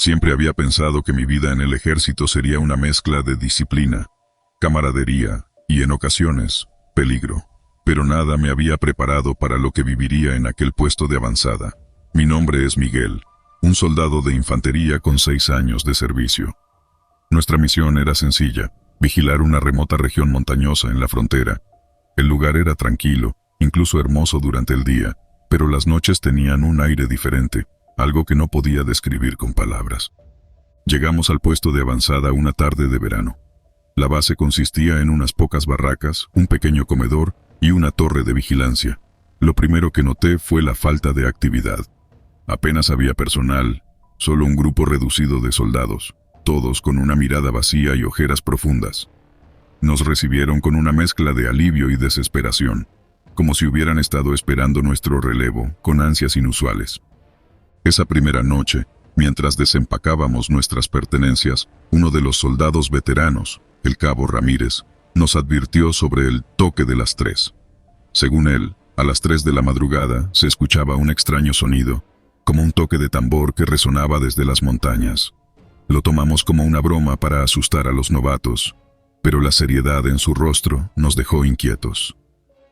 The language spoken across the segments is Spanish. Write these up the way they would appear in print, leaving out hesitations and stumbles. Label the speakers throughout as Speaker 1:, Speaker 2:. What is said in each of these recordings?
Speaker 1: Siempre había pensado que mi vida en el ejército sería una mezcla de disciplina, camaradería y, en ocasiones, peligro. Pero nada me había preparado para lo que viviría en aquel puesto de avanzada. Mi nombre es Miguel, un soldado de infantería con 6 años de servicio. Nuestra misión era sencilla: vigilar una remota región montañosa en la frontera. El lugar era tranquilo, incluso hermoso durante el día, pero las noches tenían un aire diferente, algo que no podía describir con palabras. Llegamos al puesto de avanzada una tarde de verano. La base consistía en unas pocas barracas, un pequeño comedor y una torre de vigilancia. Lo primero que noté fue la falta de actividad. Apenas había personal, solo un grupo reducido de soldados, todos con una mirada vacía y ojeras profundas. Nos recibieron con una mezcla de alivio y desesperación, como si hubieran estado esperando nuestro relevo, con ansias inusuales. Esa primera noche, mientras desempacábamos nuestras pertenencias, uno de los soldados veteranos, el cabo Ramírez, nos advirtió sobre el toque de las 3. Según él, a las 3 de la madrugada se escuchaba un extraño sonido, como un toque de tambor que resonaba desde las montañas. Lo tomamos como una broma para asustar a los novatos, pero la seriedad en su rostro nos dejó inquietos.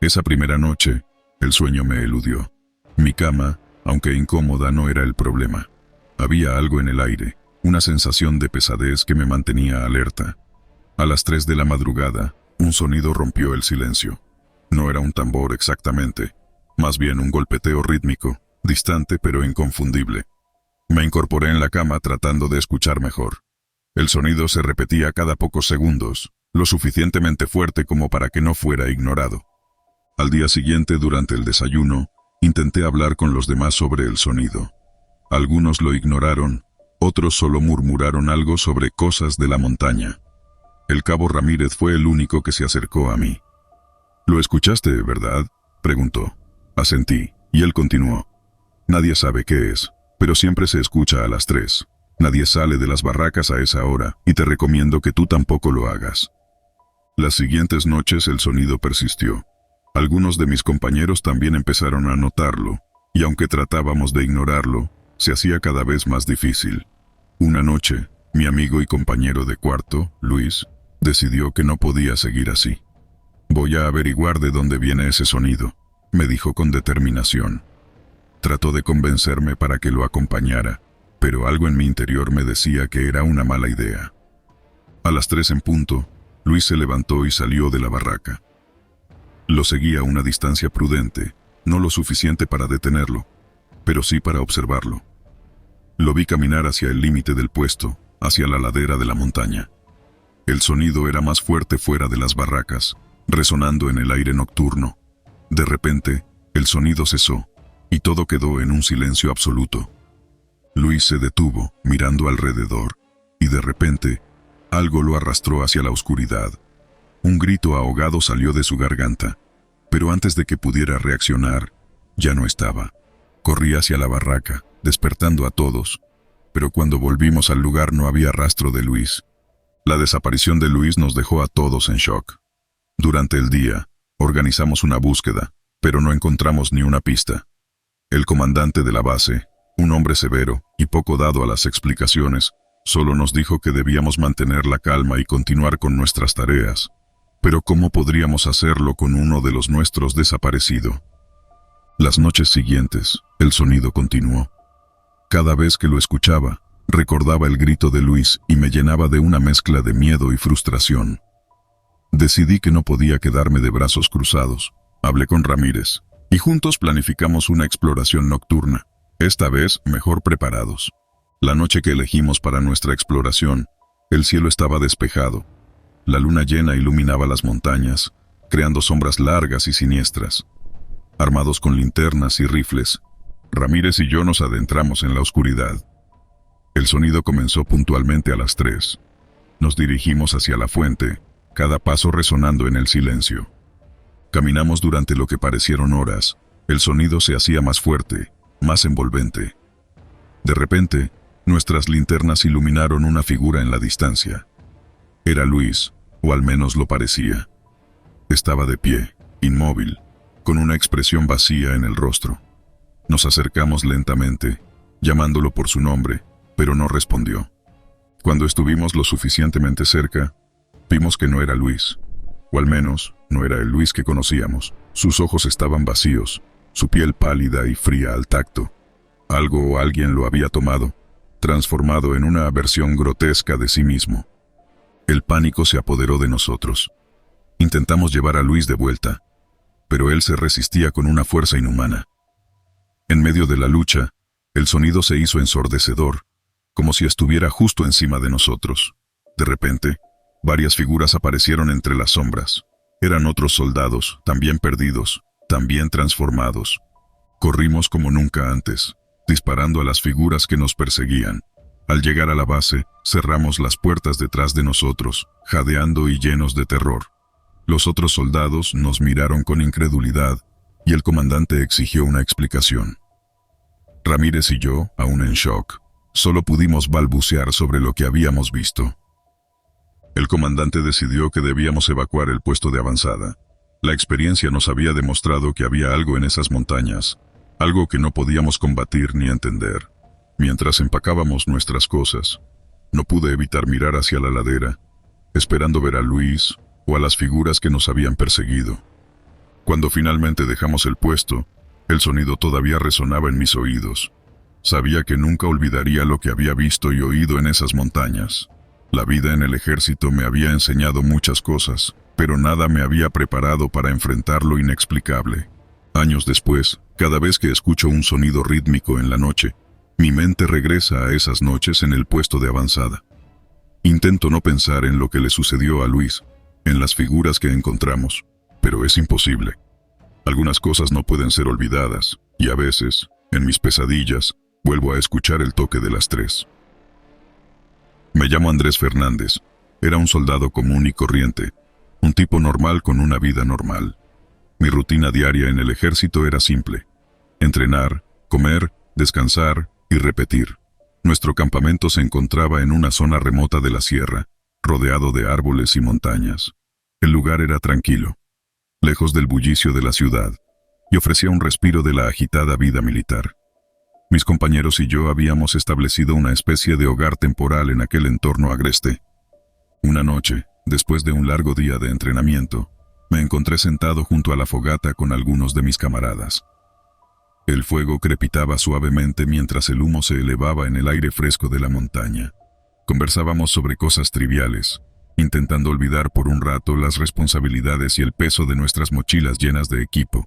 Speaker 1: Esa primera noche, el sueño me eludió. Mi cama, aunque incómoda, no era el problema. Había algo en el aire, una sensación de pesadez que me mantenía alerta. A las 3 de la madrugada, un sonido rompió el silencio. No era un tambor exactamente, más bien un golpeteo rítmico, distante pero inconfundible. Me incorporé en la cama tratando de escuchar mejor. El sonido se repetía cada pocos segundos, lo suficientemente fuerte como para que no fuera ignorado. Al día siguiente, durante el desayuno, intenté hablar con los demás sobre el sonido. Algunos lo ignoraron, otros solo murmuraron algo sobre cosas de la montaña. El cabo Ramírez fue el único que se acercó a mí. «¿Lo escuchaste, verdad?», preguntó. Asentí, y él continuó. «Nadie sabe qué es, pero siempre se escucha a las 3. Nadie sale de las barracas a esa hora, y te recomiendo que tú tampoco lo hagas». Las siguientes noches el sonido persistió. Algunos de mis compañeros también empezaron a notarlo, y aunque tratábamos de ignorarlo, se hacía cada vez más difícil. Una noche, mi amigo y compañero de cuarto, Luis, decidió que no podía seguir así. «Voy a averiguar de dónde viene ese sonido», me dijo con determinación. Trató de convencerme para que lo acompañara, pero algo en mi interior me decía que era una mala idea. A las 3 en punto, Luis se levantó y salió de la barraca. Lo seguí a una distancia prudente, no lo suficiente para detenerlo, pero sí para observarlo. Lo vi caminar hacia el límite del puesto, hacia la ladera de la montaña. El sonido era más fuerte fuera de las barracas, resonando en el aire nocturno. De repente, el sonido cesó, y todo quedó en un silencio absoluto. Luis se detuvo, mirando alrededor, y de repente, algo lo arrastró hacia la oscuridad. Un grito ahogado salió de su garganta, pero antes de que pudiera reaccionar, ya no estaba. Corrí hacia la barraca, despertando a todos, pero cuando volvimos al lugar no había rastro de Luis. La desaparición de Luis nos dejó a todos en shock. Durante el día, organizamos una búsqueda, pero no encontramos ni una pista. El comandante de la base, un hombre severo y poco dado a las explicaciones, solo nos dijo que debíamos mantener la calma y continuar con nuestras tareas. Pero ¿cómo podríamos hacerlo con uno de los nuestros desaparecido? Las noches siguientes, el sonido continuó. Cada vez que lo escuchaba, recordaba el grito de Luis y me llenaba de una mezcla de miedo y frustración. Decidí que no podía quedarme de brazos cruzados. Hablé con Ramírez, y juntos planificamos una exploración nocturna, esta vez mejor preparados. La noche que elegimos para nuestra exploración, el cielo estaba despejado. La luna llena iluminaba las montañas, creando sombras largas y siniestras. Armados con linternas y rifles, Ramírez y yo nos adentramos en la oscuridad. El sonido comenzó puntualmente a las 3. Nos dirigimos hacia la fuente, cada paso resonando en el silencio. Caminamos durante lo que parecieron horas. El sonido se hacía más fuerte, más envolvente. De repente, nuestras linternas iluminaron una figura en la distancia. Era Luis, o al menos lo parecía. Estaba de pie, inmóvil, con una expresión vacía en el rostro. Nos acercamos lentamente, llamándolo por su nombre, pero no respondió. Cuando estuvimos lo suficientemente cerca, vimos que no era Luis, o al menos no era el Luis que conocíamos. Sus ojos estaban vacíos, su piel pálida y fría al tacto. Algo o alguien lo había tomado, transformado en una versión grotesca de sí mismo. El pánico se apoderó de nosotros. Intentamos llevar a Luis de vuelta, pero él se resistía con una fuerza inhumana. En medio de la lucha, el sonido se hizo ensordecedor, como si estuviera justo encima de nosotros. De repente, varias figuras aparecieron entre las sombras. Eran otros soldados, también perdidos, también transformados. Corrimos como nunca antes, disparando a las figuras que nos perseguían. Al llegar a la base, cerramos las puertas detrás de nosotros, jadeando y llenos de terror. Los otros soldados nos miraron con incredulidad, y el comandante exigió una explicación. Ramírez y yo, aún en shock, solo pudimos balbucear sobre lo que habíamos visto. El comandante decidió que debíamos evacuar el puesto de avanzada. La experiencia nos había demostrado que había algo en esas montañas, algo que no podíamos combatir ni entender. Mientras empacábamos nuestras cosas, no pude evitar mirar hacia la ladera, esperando ver a Luis o a las figuras que nos habían perseguido. Cuando finalmente dejamos el puesto, el sonido todavía resonaba en mis oídos. Sabía que nunca olvidaría lo que había visto y oído en esas montañas. La vida en el ejército me había enseñado muchas cosas, pero nada me había preparado para enfrentar lo inexplicable. Años después, cada vez que escucho un sonido rítmico en la noche, mi mente regresa a esas noches en el puesto de avanzada. Intento no pensar en lo que le sucedió a Luis, en las figuras que encontramos, pero es imposible. Algunas cosas no pueden ser olvidadas, y a veces, en mis pesadillas, vuelvo a escuchar el toque de las 3. Me llamo Andrés Fernández. Era un soldado común y corriente, un tipo normal con una vida normal. Mi rutina diaria en el ejército era simple: entrenar, comer, descansar y repetir. Nuestro campamento se encontraba en una zona remota de la sierra, rodeado de árboles y montañas. El lugar era tranquilo, lejos del bullicio de la ciudad, y ofrecía un respiro de la agitada vida militar. Mis compañeros y yo habíamos establecido una especie de hogar temporal en aquel entorno agreste. Una noche, después de un largo día de entrenamiento, me encontré sentado junto a la fogata con algunos de mis camaradas. El fuego crepitaba suavemente mientras el humo se elevaba en el aire fresco de la montaña. Conversábamos sobre cosas triviales, intentando olvidar por un rato las responsabilidades y el peso de nuestras mochilas llenas de equipo.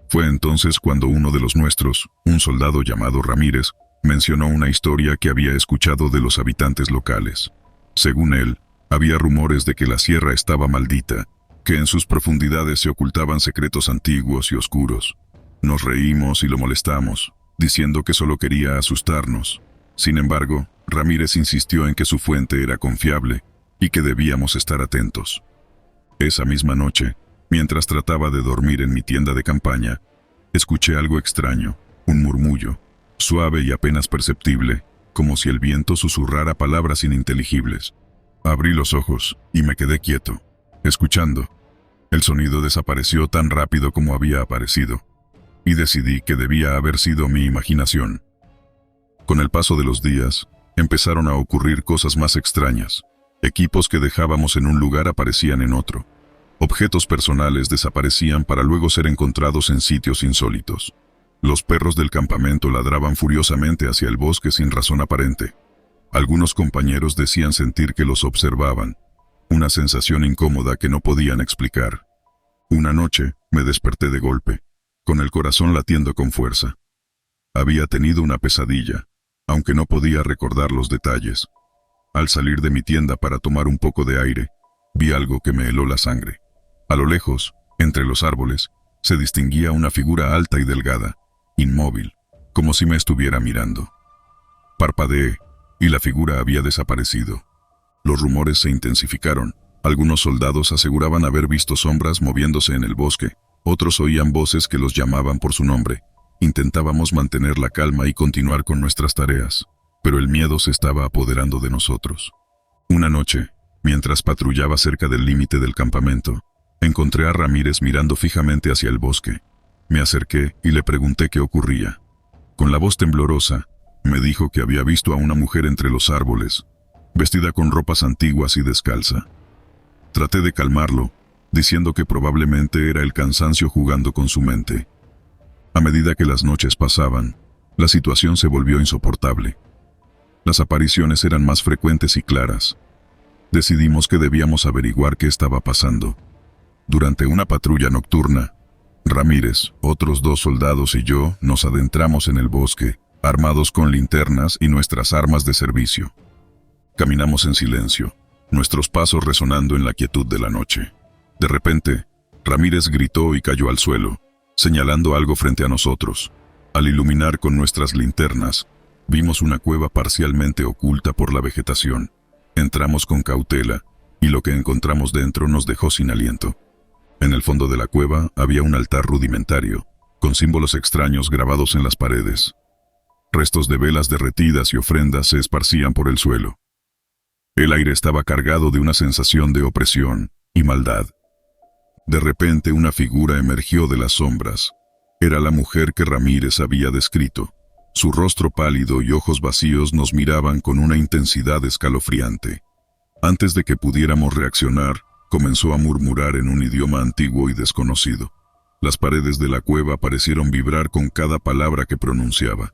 Speaker 1: Fue entonces cuando uno de los nuestros, un soldado llamado Ramírez, mencionó una historia que había escuchado de los habitantes locales. Según él, había rumores de que la sierra estaba maldita, que en sus profundidades se ocultaban secretos antiguos y oscuros. Nos reímos y lo molestamos, diciendo que solo quería asustarnos. Sin embargo, Ramírez insistió en que su fuente era confiable y que debíamos estar atentos. Esa misma noche, mientras trataba de dormir en mi tienda de campaña, escuché algo extraño, un murmullo, suave y apenas perceptible, como si el viento susurrara palabras ininteligibles. Abrí los ojos y me quedé quieto, escuchando. El sonido desapareció tan rápido como había aparecido, y decidí que debía haber sido mi imaginación. Con el paso de los días, empezaron a ocurrir cosas más extrañas. Equipos que dejábamos en un lugar aparecían en otro. Objetos personales desaparecían para luego ser encontrados en sitios insólitos. Los perros del campamento ladraban furiosamente hacia el bosque sin razón aparente. Algunos compañeros decían sentir que los observaban, una sensación incómoda que no podían explicar. Una noche, me desperté de golpe, con el corazón latiendo con fuerza. Había tenido una pesadilla, aunque no podía recordar los detalles. Al salir de mi tienda para tomar un poco de aire, vi algo que me heló la sangre. A lo lejos, entre los árboles, se distinguía una figura alta y delgada, inmóvil, como si me estuviera mirando. Parpadeé, y la figura había desaparecido. Los rumores se intensificaron. Algunos soldados aseguraban haber visto sombras moviéndose en el bosque, otros oían voces que los llamaban por su nombre. Intentábamos mantener la calma y continuar con nuestras tareas, pero el miedo se estaba apoderando de nosotros. Una noche, mientras patrullaba cerca del límite del campamento, encontré a Ramírez mirando fijamente hacia el bosque. Me acerqué y le pregunté qué ocurría. Con la voz temblorosa, Me dijo que había visto a una mujer entre los árboles, vestida con ropas antiguas y descalza. Traté de calmarlo, diciendo que probablemente era el cansancio jugando con su mente. A medida que las noches pasaban, la situación se volvió insoportable. Las apariciones eran más frecuentes y claras. Decidimos que debíamos averiguar qué estaba pasando. Durante una patrulla nocturna, Ramírez, otros 2 soldados y yo nos adentramos en el bosque, armados con linternas y nuestras armas de servicio. Caminamos en silencio, nuestros pasos resonando en la quietud de la noche. De repente, Ramírez gritó y cayó al suelo, señalando algo frente a nosotros. Al iluminar con nuestras linternas, vimos una cueva parcialmente oculta por la vegetación. Entramos con cautela, y lo que encontramos dentro nos dejó sin aliento. En el fondo de la cueva había un altar rudimentario, con símbolos extraños grabados en las paredes. Restos de velas derretidas y ofrendas se esparcían por el suelo. El aire estaba cargado de una sensación de opresión y maldad. De repente una figura emergió de las sombras. Era la mujer que Ramírez había descrito. Su rostro pálido y ojos vacíos nos miraban con una intensidad escalofriante. Antes de que pudiéramos reaccionar, comenzó a murmurar en un idioma antiguo y desconocido. Las paredes de la cueva parecieron vibrar con cada palabra que pronunciaba.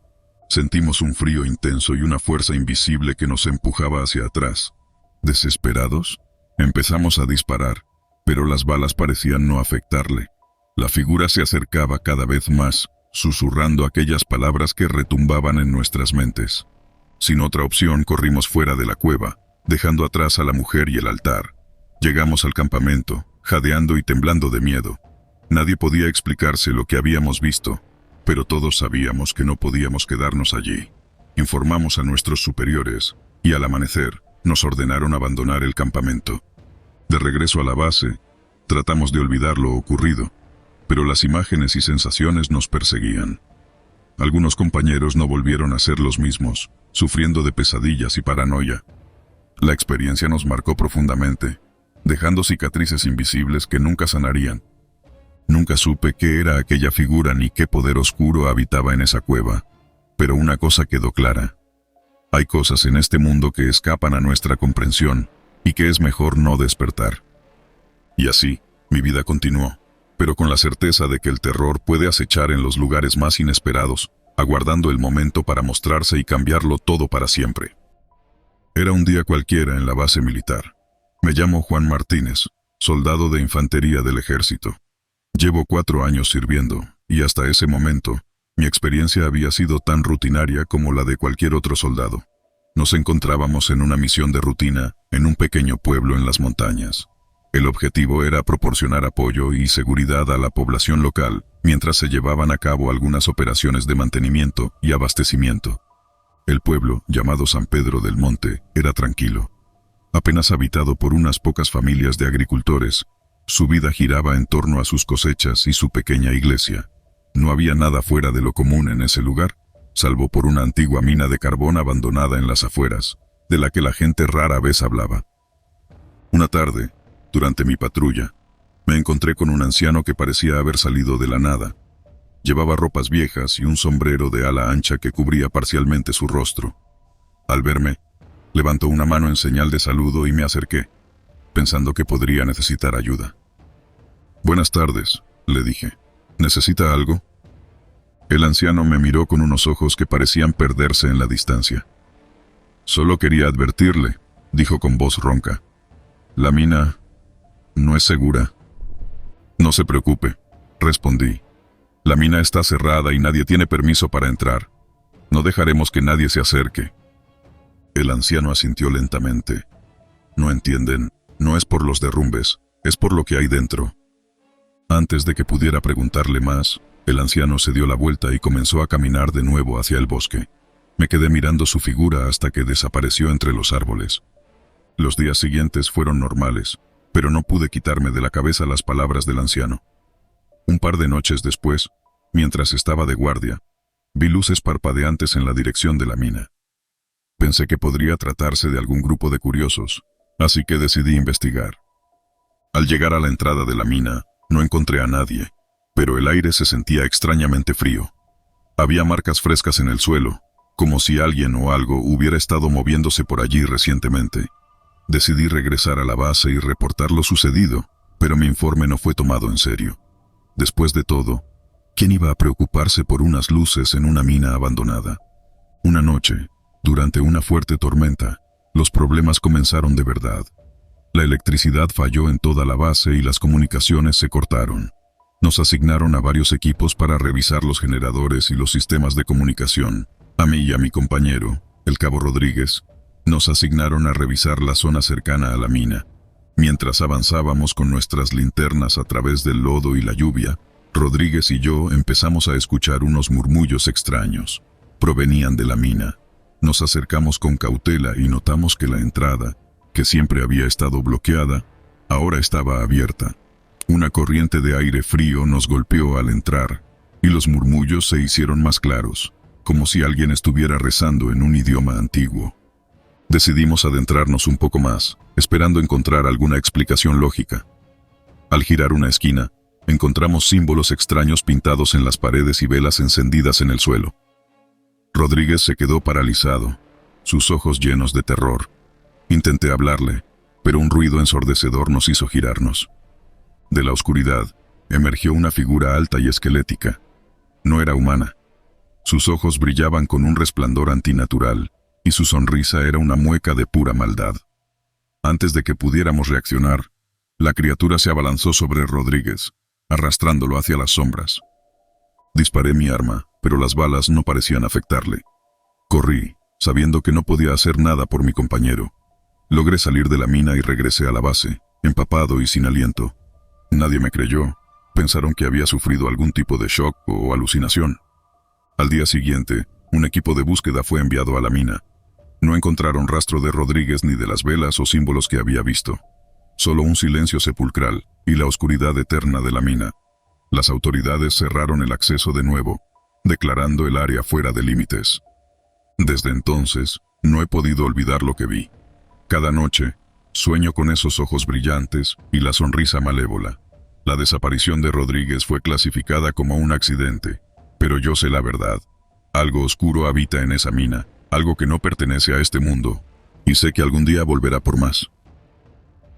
Speaker 1: Sentimos un frío intenso y una fuerza invisible que nos empujaba hacia atrás. Desesperados, empezamos a disparar, pero las balas parecían no afectarle. La figura se acercaba cada vez más, susurrando aquellas palabras que retumbaban en nuestras mentes. Sin otra opción, corrimos fuera de la cueva, dejando atrás a la mujer y el altar. Llegamos al campamento, jadeando y temblando de miedo. Nadie podía explicarse lo que habíamos visto, pero todos sabíamos que no podíamos quedarnos allí. Informamos a nuestros superiores, y al amanecer, nos ordenaron abandonar el campamento. De regreso a la base, tratamos de olvidar lo ocurrido, pero las imágenes y sensaciones nos perseguían. Algunos compañeros no volvieron a ser los mismos, sufriendo de pesadillas y paranoia. La experiencia nos marcó profundamente, dejando cicatrices invisibles que nunca sanarían. Nunca supe qué era aquella figura ni qué poder oscuro habitaba en esa cueva, pero una cosa quedó clara. Hay cosas en este mundo que escapan a nuestra comprensión y que es mejor no despertar. Y así, mi vida continuó, pero con la certeza de que el terror puede acechar en los lugares más inesperados, aguardando el momento para mostrarse y cambiarlo todo para siempre. Era un día cualquiera en la base militar. Me llamo Juan Martínez, soldado de infantería del ejército. Llevo 4 años sirviendo, y hasta ese momento, mi experiencia había sido tan rutinaria como la de cualquier otro soldado. Nos encontrábamos en una misión de rutina, en un pequeño pueblo en las montañas. El objetivo era proporcionar apoyo y seguridad a la población local, mientras se llevaban a cabo algunas operaciones de mantenimiento y abastecimiento. El pueblo, llamado San Pedro del Monte, era tranquilo. Apenas habitado por unas pocas familias de agricultores, su vida giraba en torno a sus cosechas y su pequeña iglesia. No había nada fuera de lo común en ese lugar, salvo por una antigua mina de carbón abandonada en las afueras, de la que la gente rara vez hablaba. Una tarde, durante mi patrulla, me encontré con un anciano que parecía haber salido de la nada. Llevaba ropas viejas y un sombrero de ala ancha que cubría parcialmente su rostro. Al verme, levantó una mano en señal de saludo y me acerqué, pensando que podría necesitar ayuda. «Buenas tardes», le dije. «¿Necesita algo?» El anciano me miró con unos ojos que parecían perderse en la distancia. «Solo quería advertirle», dijo con voz ronca. «La mina no es segura». «No se preocupe», respondí. «La mina está cerrada y nadie tiene permiso para entrar. No dejaremos que nadie se acerque». El anciano asintió lentamente. «No entienden, no es por los derrumbes, es por lo que hay dentro». Antes de que pudiera preguntarle más, el anciano se dio la vuelta y comenzó a caminar de nuevo hacia el bosque. Me quedé mirando su figura hasta que desapareció entre los árboles. Los días siguientes fueron normales, pero no pude quitarme de la cabeza las palabras del anciano. Un par de noches después, mientras estaba de guardia, vi luces parpadeantes en la dirección de la mina. Pensé que podría tratarse de algún grupo de curiosos, así que decidí investigar. Al llegar a la entrada de la mina, no encontré a nadie, pero el aire se sentía extrañamente frío. Había marcas frescas en el suelo, como si alguien o algo hubiera estado moviéndose por allí recientemente. Decidí regresar a la base y reportar lo sucedido, pero mi informe no fue tomado en serio. Después de todo, ¿quién iba a preocuparse por unas luces en una mina abandonada? Una noche, durante una fuerte tormenta, los problemas comenzaron de verdad. La electricidad falló en toda la base y las comunicaciones se cortaron. Nos asignaron a varios equipos para revisar los generadores y los sistemas de comunicación. A mí y a mi compañero, el cabo Rodríguez, nos asignaron a revisar la zona cercana a la mina. Mientras avanzábamos con nuestras linternas a través del lodo y la lluvia, Rodríguez y yo empezamos a escuchar unos murmullos extraños. Provenían de la mina. Nos acercamos con cautela y notamos que la entrada, que siempre había estado bloqueada, ahora estaba abierta. Una corriente de aire frío nos golpeó al entrar, y los murmullos se hicieron más claros, como si alguien estuviera rezando en un idioma antiguo. Decidimos adentrarnos un poco más, esperando encontrar alguna explicación lógica. Al girar una esquina, encontramos símbolos extraños pintados en las paredes y velas encendidas en el suelo. Rodríguez se quedó paralizado, sus ojos llenos de terror. Intenté hablarle, pero un ruido ensordecedor nos hizo girarnos. De la oscuridad, emergió una figura alta y esquelética. No era humana. Sus ojos brillaban con un resplandor antinatural, y su sonrisa era una mueca de pura maldad. Antes de que pudiéramos reaccionar, la criatura se abalanzó sobre Rodríguez, arrastrándolo hacia las sombras. Disparé mi arma, pero las balas no parecían afectarle. Corrí, sabiendo que no podía hacer nada por mi compañero. Logré salir de la mina y regresé a la base, empapado y sin aliento. Nadie me creyó. Pensaron que había sufrido algún tipo de shock o alucinación. Al día siguiente, un equipo de búsqueda fue enviado a la mina. No encontraron rastro de Rodríguez ni de las velas o símbolos que había visto. Solo un silencio sepulcral y la oscuridad eterna de la mina. Las autoridades cerraron el acceso de nuevo, declarando el área fuera de límites. Desde entonces, no he podido olvidar lo que vi. Cada noche, sueño con esos ojos brillantes y la sonrisa malévola. La desaparición de Rodríguez fue clasificada como un accidente, pero yo sé la verdad. Algo oscuro habita en esa mina, algo que no pertenece a este mundo, y sé que algún día volverá por más.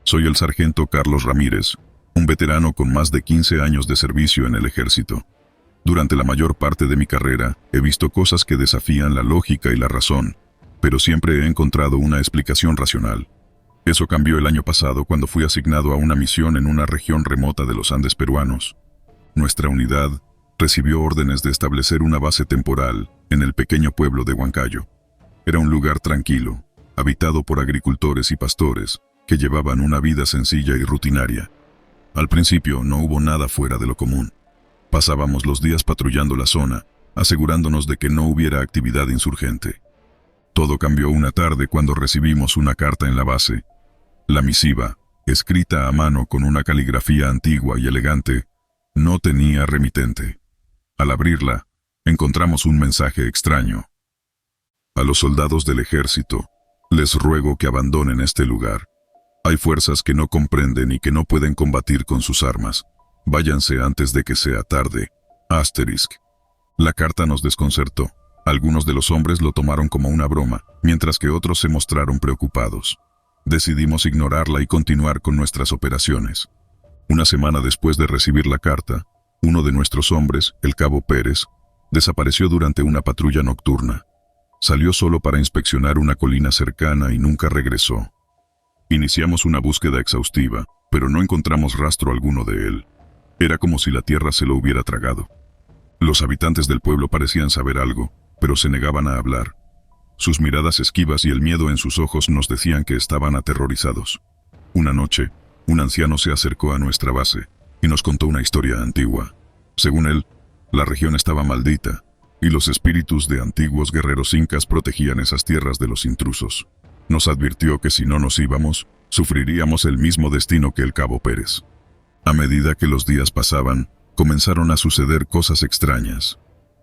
Speaker 1: Soy el sargento Carlos Ramírez, un veterano con más de 15 años de servicio en el ejército. Durante la mayor parte de mi carrera, he visto cosas que desafían la lógica y la razón, pero siempre he encontrado una explicación racional. Eso cambió el año pasado cuando fui asignado a una misión en una región remota de los Andes peruanos. Nuestra unidad recibió órdenes de establecer una base temporal en el pequeño pueblo de Huancayo. Era un lugar tranquilo, habitado por agricultores y pastores que llevaban una vida sencilla y rutinaria. Al principio no hubo nada fuera de lo común. Pasábamos los días patrullando la zona, asegurándonos de que no hubiera actividad insurgente. Todo cambió una tarde cuando recibimos una carta en la base. La misiva, escrita a mano con una caligrafía antigua y elegante, no tenía remitente. Al abrirla, encontramos un mensaje extraño. A los soldados del ejército, les ruego que abandonen este lugar. Hay fuerzas que no comprenden y que no pueden combatir con sus armas. Váyanse antes de que sea tarde. Asterisk. La carta nos desconcertó. Algunos de los hombres lo tomaron como una broma, mientras que otros se mostraron preocupados. Decidimos ignorarla y continuar con nuestras operaciones. Una semana después de recibir la carta, uno de nuestros hombres, el cabo Pérez, desapareció durante una patrulla nocturna. Salió solo para inspeccionar una colina cercana y nunca regresó. Iniciamos una búsqueda exhaustiva, pero no encontramos rastro alguno de él. Era como si la tierra se lo hubiera tragado. Los habitantes del pueblo parecían saber algo, pero se negaban a hablar. Sus miradas esquivas y el miedo en sus ojos nos decían que estaban aterrorizados. Una noche, un anciano se acercó a nuestra base y nos contó una historia antigua. Según él, la región estaba maldita, y los espíritus de antiguos guerreros incas protegían esas tierras de los intrusos. Nos advirtió que si no nos íbamos, sufriríamos el mismo destino que el cabo Pérez. A medida que los días pasaban, comenzaron a suceder cosas extrañas.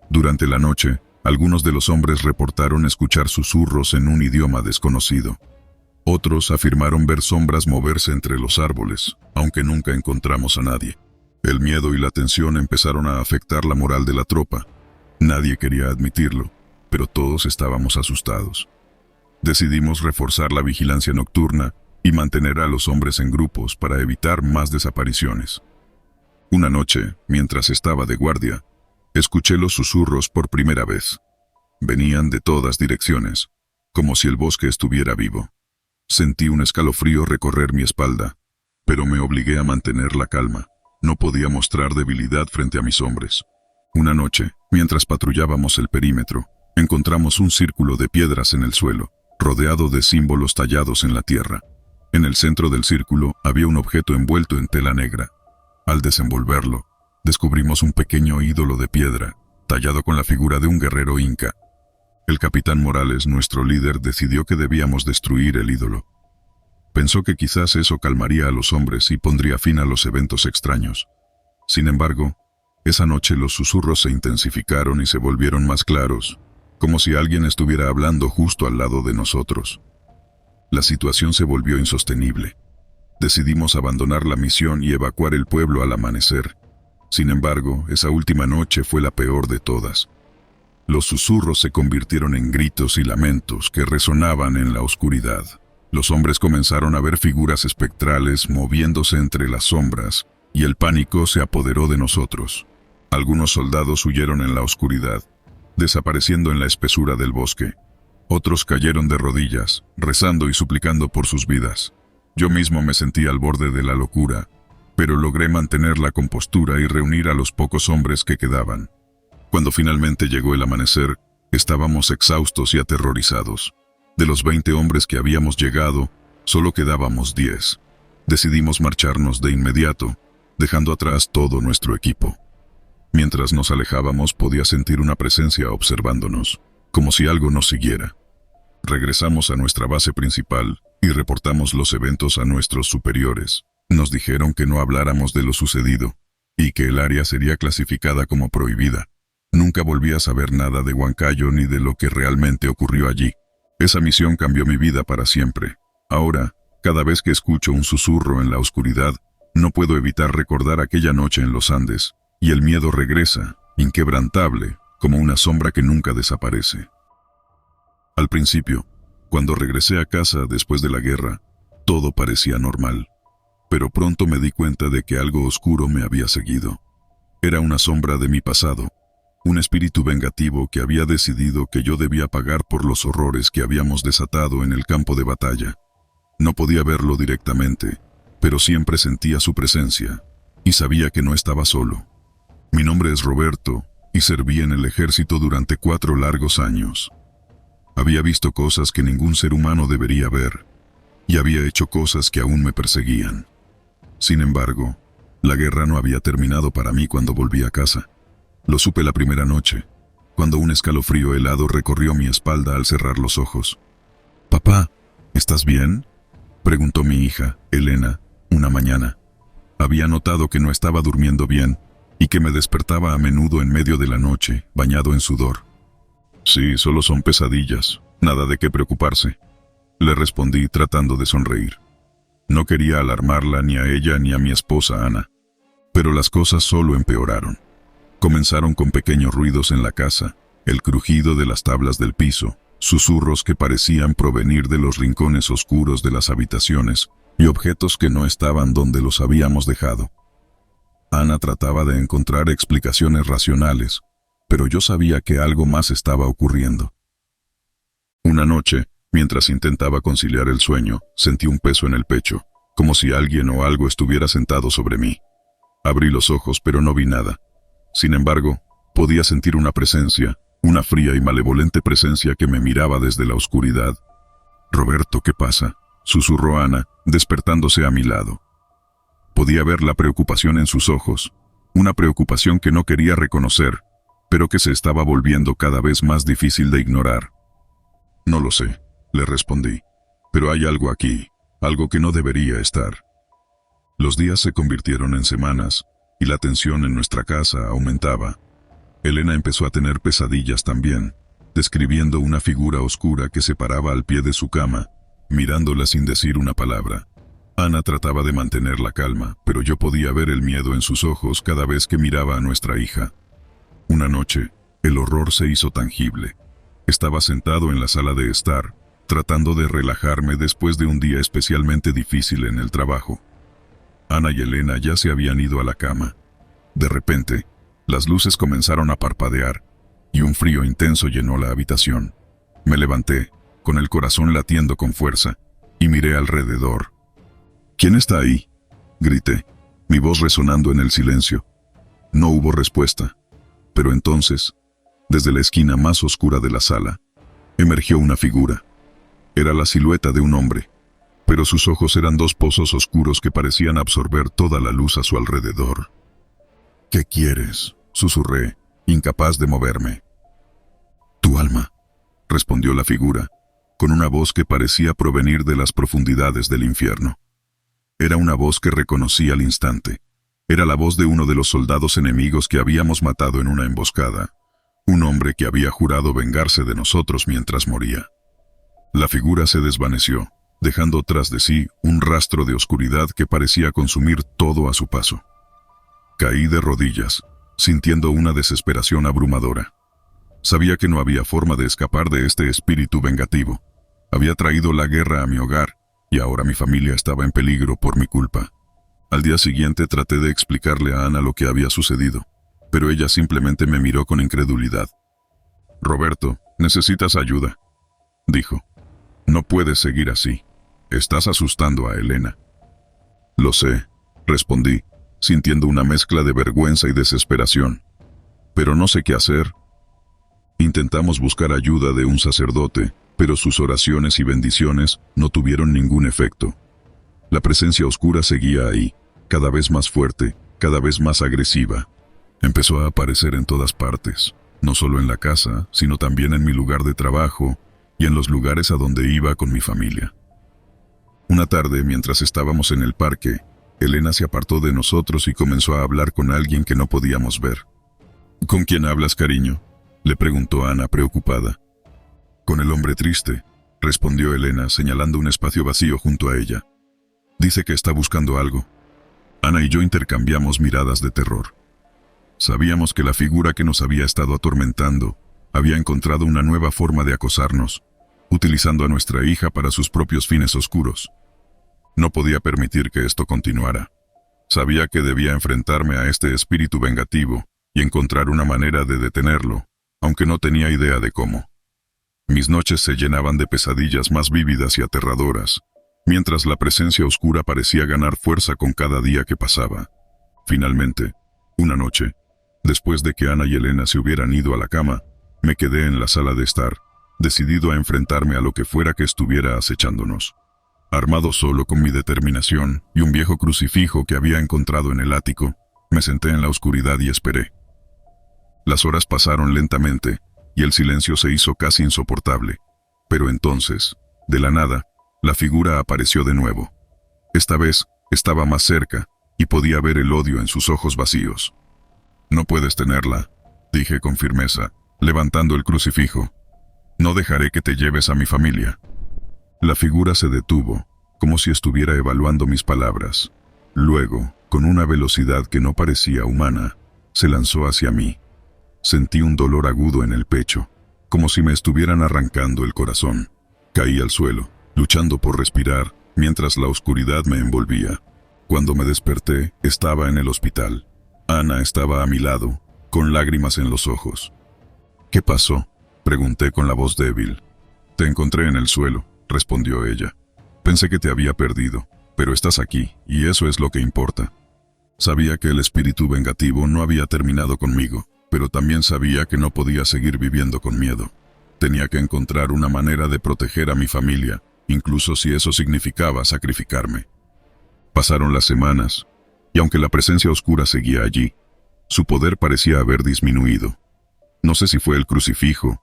Speaker 1: Durante la noche, algunos de los hombres reportaron escuchar susurros en un idioma desconocido. Otros afirmaron ver sombras moverse entre los árboles, aunque nunca encontramos a nadie. El miedo y la tensión empezaron a afectar la moral de la tropa. Nadie quería admitirlo, pero todos estábamos asustados. Decidimos reforzar la vigilancia nocturna y mantener a los hombres en grupos para evitar más desapariciones. Una noche, mientras estaba de guardia, escuché los susurros por primera vez. Venían de todas direcciones, como si el bosque estuviera vivo. Sentí un escalofrío recorrer mi espalda, pero me obligué a mantener la calma. No podía mostrar debilidad frente a mis hombres. Una noche, mientras patrullábamos el perímetro, encontramos un círculo de piedras en el suelo, rodeado de símbolos tallados en la tierra. En el centro del círculo había un objeto envuelto en tela negra. Al desenvolverlo, descubrimos un pequeño ídolo de piedra, tallado con la figura de un guerrero inca. El capitán Morales, nuestro líder, decidió que debíamos destruir el ídolo. Pensó que quizás eso calmaría a los hombres y pondría fin a los eventos extraños. Sin embargo, esa noche los susurros se intensificaron y se volvieron más claros, como si alguien estuviera hablando justo al lado de nosotros. La situación se volvió insostenible. Decidimos abandonar la misión y evacuar el pueblo al amanecer. Sin embargo, esa última noche fue la peor de todas. Los susurros se convirtieron en gritos y lamentos que resonaban en la oscuridad. Los hombres comenzaron a ver figuras espectrales moviéndose entre las sombras, y el pánico se apoderó de nosotros. Algunos soldados huyeron en la oscuridad, desapareciendo en la espesura del bosque. Otros cayeron de rodillas, rezando y suplicando por sus vidas. Yo mismo me sentí al borde de la locura, pero logré mantener la compostura y reunir a los pocos hombres que quedaban. Cuando finalmente llegó el amanecer, estábamos exhaustos y aterrorizados. De los 20 hombres que habíamos llegado, solo quedábamos 10. Decidimos marcharnos de inmediato, dejando atrás todo nuestro equipo. Mientras nos alejábamos, podía sentir una presencia observándonos, como si algo nos siguiera. Regresamos a nuestra base principal y reportamos los eventos a nuestros superiores. Nos dijeron que no habláramos de lo sucedido y que el área sería clasificada como prohibida. Nunca volví a saber nada de Huancayo ni de lo que realmente ocurrió allí. Esa misión cambió mi vida para siempre. Ahora, cada vez que escucho un susurro en la oscuridad, no puedo evitar recordar aquella noche en los Andes, y el miedo regresa, inquebrantable, como una sombra que nunca desaparece. Al principio, cuando regresé a casa después de la guerra, todo parecía normal. Pero pronto me di cuenta de que algo oscuro me había seguido. Era una sombra de mi pasado, un espíritu vengativo que había decidido que yo debía pagar por los horrores que habíamos desatado en el campo de batalla. No podía verlo directamente, pero siempre sentía su presencia, y sabía que no estaba solo. Mi nombre es Roberto, y serví en el ejército durante 4 largos años. Había visto cosas que ningún ser humano debería ver, y había hecho cosas que aún me perseguían. Sin embargo, la guerra no había terminado para mí cuando volví a casa. Lo supe la primera noche, cuando un escalofrío helado recorrió mi espalda al cerrar los ojos. «Papá, ¿estás bien?», preguntó mi hija, Elena, una mañana. Había notado que no estaba durmiendo bien y que me despertaba a menudo en medio de la noche, bañado en sudor. «Sí, solo son pesadillas, nada de qué preocuparse», le respondí tratando de sonreír. No quería alarmarla ni a ella ni a mi esposa Ana, pero las cosas solo empeoraron. Comenzaron con pequeños ruidos en la casa, el crujido de las tablas del piso, susurros que parecían provenir de los rincones oscuros de las habitaciones y objetos que no estaban donde los habíamos dejado. Ana trataba de encontrar explicaciones racionales, pero yo sabía que algo más estaba ocurriendo. Una noche, mientras intentaba conciliar el sueño, sentí un peso en el pecho, como si alguien o algo estuviera sentado sobre mí. Abrí los ojos, pero no vi nada. Sin embargo, podía sentir una presencia, una fría y malevolente presencia que me miraba desde la oscuridad. «Roberto, ¿qué pasa?», susurró Ana, despertándose a mi lado. Podía ver la preocupación en sus ojos, una preocupación que no quería reconocer, pero que se estaba volviendo cada vez más difícil de ignorar. «No lo sé», le respondí, «pero hay algo aquí, algo que no debería estar». Los días se convirtieron en semanas, y la tensión en nuestra casa aumentaba. Elena empezó a tener pesadillas también, describiendo una figura oscura que se paraba al pie de su cama, mirándola sin decir una palabra. Ana trataba de mantener la calma, pero yo podía ver el miedo en sus ojos cada vez que miraba a nuestra hija. Una noche, el horror se hizo tangible. Estaba sentado en la sala de estar, tratando de relajarme después de un día especialmente difícil en el trabajo. Ana y Elena ya se habían ido a la cama. De repente, las luces comenzaron a parpadear y un frío intenso llenó la habitación. Me levanté, con el corazón latiendo con fuerza, y miré alrededor. ¿Quién está ahí?, grité, mi voz resonando en el silencio. No hubo respuesta, pero entonces, desde la esquina más oscura de la sala, emergió una figura. Era la silueta de un hombre, pero sus ojos eran dos pozos oscuros que parecían absorber toda la luz a su alrededor. «¿Qué quieres?», susurré, incapaz de moverme. «Tu alma», respondió la figura, con una voz que parecía provenir de las profundidades del infierno. Era una voz que reconocí al instante. Era la voz de uno de los soldados enemigos que habíamos matado en una emboscada, un hombre que había jurado vengarse de nosotros mientras moría. La figura se desvaneció, dejando tras de sí un rastro de oscuridad que parecía consumir todo a su paso. Caí de rodillas, sintiendo una desesperación abrumadora. Sabía que no había forma de escapar de este espíritu vengativo. Había traído la guerra a mi hogar, y ahora mi familia estaba en peligro por mi culpa. Al día siguiente traté de explicarle a Ana lo que había sucedido, pero ella simplemente me miró con incredulidad. «Roberto, necesitas ayuda», dijo. «No puedes seguir así. Estás asustando a Elena». «Lo sé», respondí, sintiendo una mezcla de vergüenza y desesperación. «Pero no sé qué hacer». Intentamos buscar ayuda de un sacerdote, pero sus oraciones y bendiciones no tuvieron ningún efecto. La presencia oscura seguía ahí, cada vez más fuerte, cada vez más agresiva. Empezó a aparecer en todas partes, no solo en la casa, sino también en mi lugar de trabajo y en los lugares a donde iba con mi familia. Una tarde, mientras estábamos en el parque, Elena se apartó de nosotros y comenzó a hablar con alguien que no podíamos ver. «¿Con quién hablas, cariño?», le preguntó Ana, preocupada. «Con el hombre triste», respondió Elena, señalando un espacio vacío junto a ella. «Dice que está buscando algo». Ana y yo intercambiamos miradas de terror. Sabíamos que la figura que nos había estado atormentando había encontrado una nueva forma de acosarnos, utilizando a nuestra hija para sus propios fines oscuros. No podía permitir que esto continuara. Sabía que debía enfrentarme a este espíritu vengativo y encontrar una manera de detenerlo, aunque no tenía idea de cómo. Mis noches se llenaban de pesadillas más vívidas y aterradoras, mientras la presencia oscura parecía ganar fuerza con cada día que pasaba. Finalmente, una noche, después de que Ana y Elena se hubieran ido a la cama, me quedé en la sala de estar, decidido a enfrentarme a lo que fuera que estuviera acechándonos. Armado solo con mi determinación y un viejo crucifijo que había encontrado en el ático, me senté en la oscuridad y esperé. Las horas pasaron lentamente, y el silencio se hizo casi insoportable. Pero entonces, de la nada, la figura apareció de nuevo. Esta vez, estaba más cerca, y podía ver el odio en sus ojos vacíos. «No puedes tenerla», dije con firmeza, levantando el crucifijo. «No dejaré que te lleves a mi familia». La figura se detuvo, como si estuviera evaluando mis palabras. Luego, con una velocidad que no parecía humana, se lanzó hacia mí. Sentí un dolor agudo en el pecho, como si me estuvieran arrancando el corazón. Caí al suelo, luchando por respirar, mientras la oscuridad me envolvía. Cuando me desperté, estaba en el hospital. Ana estaba a mi lado, con lágrimas en los ojos. «¿Qué pasó?», pregunté con la voz débil. «Te encontré en el suelo», respondió ella. «Pensé que te había perdido, pero estás aquí, y eso es lo que importa». Sabía que el espíritu vengativo no había terminado conmigo, pero también sabía que no podía seguir viviendo con miedo. Tenía que encontrar una manera de proteger a mi familia, incluso si eso significaba sacrificarme. Pasaron las semanas, y aunque la presencia oscura seguía allí, su poder parecía haber disminuido. No sé si fue el crucifijo,